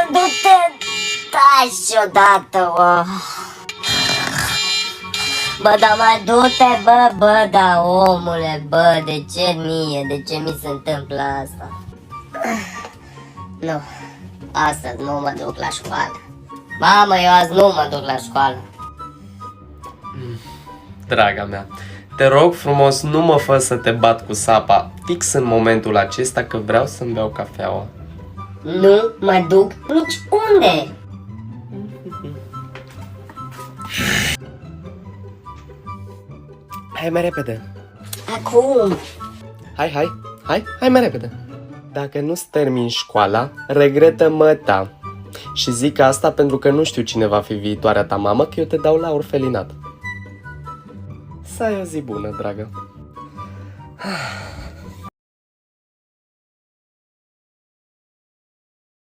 Du-te, taci odată, Bă, dar mai du-te, bă, da, omule, bă, de ce mi se întâmplă asta? Nu, astăzi nu mă duc la școală. Mamă, eu azi nu mă duc la școală. Draga mea, te rog frumos, nu mă fă să te bat cu sapa fix în momentul acesta că vreau să-mi beau cafeaua. Nu mă duc nici unde. Hai mai repede. Acum. Hai mai repede. Dacă nu-ți termini școala, regretă-mă ta. Și zic asta pentru că nu știu cine va fi viitoarea ta mamă, că eu te dau la orfelinat. Să ai o zi bună, dragă.